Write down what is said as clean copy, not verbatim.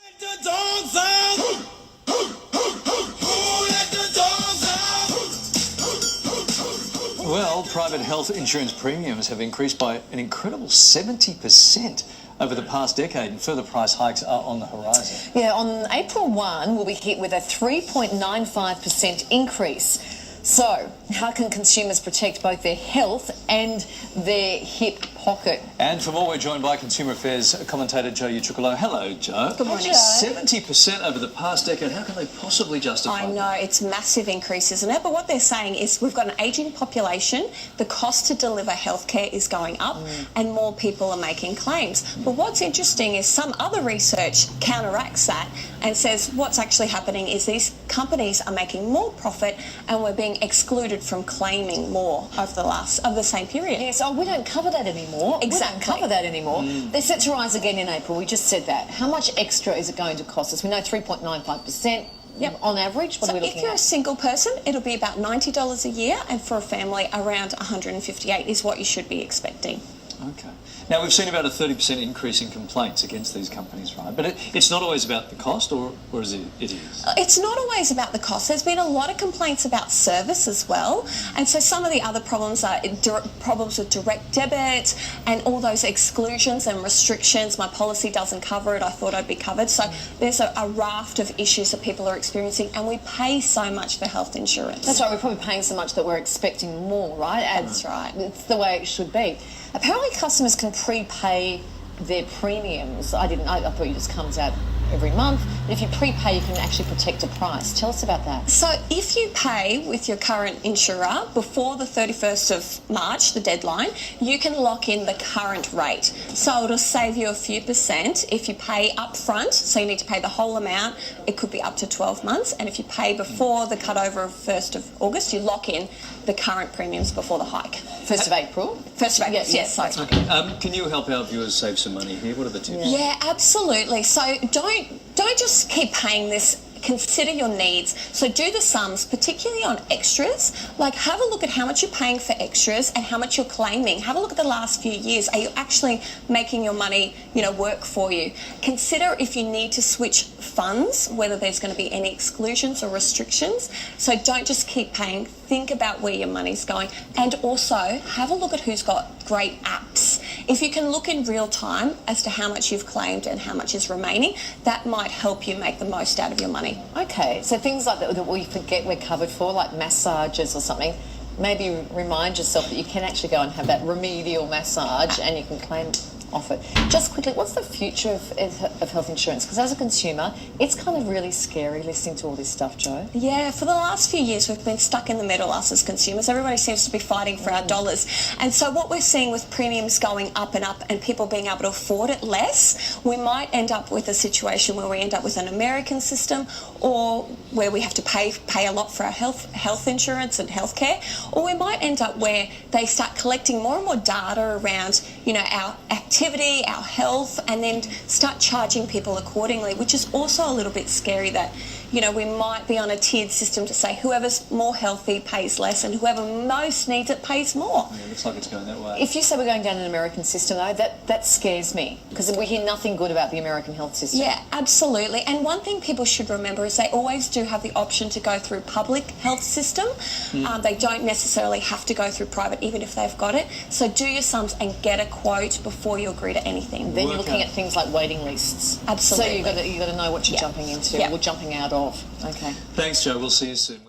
Let the dogs out. Let the dogs out. Well, private health insurance premiums have increased by an incredible 70% over the past decade, and further price hikes are on the horizon. Yeah, on April 1, we'll be hit with a 3.95% increase. So, how can consumers protect both their health and their hip pocket? And for more, we're joined by Consumer Affairs commentator Joe Ucukalo. Hello, Joe. Good morning. 70% over the past decade. How can they possibly justify I know, it's massive increase, isn't it? But what they're saying is we've got an ageing population, the cost to deliver healthcare is going up, and more people are making claims. But what's interesting is some other research counteracts that and says what's actually happening is these companies are making more profit and we're being excluded from claiming more over the same period. Yes, we don't cover that anymore. Exactly. We don't cover that anymore. They're set to rise again in April. We just said that. How much extra is it going to cost us? We know 3.95%. Yep. On average, what are we looking at? If you're a single person, it'll be about $90 a year, and for a family, around $158 is what you should be expecting. Okay. Now, we've seen about a 30% increase in complaints against these companies, right? But it's not always about the cost, or is it? It is? It's not always about the cost. There's been a lot of complaints about service as well. And so some of the other problems are problems with direct debit and all those exclusions and restrictions. My policy doesn't cover it. I thought I'd be covered. So there's a raft of issues that people are experiencing, and we pay so much for health insurance. That's right, we're probably paying so much that we're expecting more, right? That's right. It's the way it should be. Apparently customers can prepay their premiums. I thought it just comes out every month. But if you prepay, you can actually protect a price. Tell us about that. So if you pay with your current insurer before the 31st of March, the deadline, you can lock in the current rate. So it'll save you a few percent if you pay up front. So you need to pay the whole amount. It could be up to 12 months. And if you pay before the cutover of 1st of August, you lock in the current premiums before the hike. 1st of April? 1st of April, yes. Sorry. Can you help our viewers save some money here? What are the tips? Yeah, absolutely. So don't just keep paying this. Consider your needs. So do the sums, particularly on extras. Like, have a look at how much you're paying for extras and how much you're claiming. Have a look at the last few years. Are you actually making your money, work for you? Consider if you need to switch funds, whether there's going to be any exclusions or restrictions. So don't just keep paying. Think about where your money's going. And also, have a look at who's got great apps. If you can look in real time as to how much you've claimed and how much is remaining, that might help you make the most out of your money. Okay, so things like that we forget we're covered for, like massages or something, maybe remind yourself that you can actually go and have that remedial massage and you can claim off it. Just quickly, what's the future of health insurance? Because as a consumer, it's kind of really scary listening to all this stuff, Joe. Yeah, for the last few years, we've been stuck in the middle, us as consumers. Everybody seems to be fighting for our dollars. And so what we're seeing with premiums going up and people being able to afford it less, we might end up with a situation where we end up with an American system, or where we have to pay a lot for our health insurance and healthcare, or we might end up where they start collecting more and more data around, our activity, our health, and then start charging people accordingly, which is also a little bit scary that, we might be on a tiered system to say whoever's more healthy pays less and whoever most needs it pays more. Yeah, it looks like it's going that way. If you say we're going down an American system, though, that scares me, because we hear nothing good about the American health system. Yeah, absolutely. And one thing people should remember is they always do have the option to go through public health system. They don't necessarily have to go through private, even if they've got it. So do your sums and get a quote before you agree to anything. Then you're looking at things like waiting lists. Absolutely. So you've got to know what you're jumping into or jumping out of. Okay. Thanks, Joe. We'll see you soon.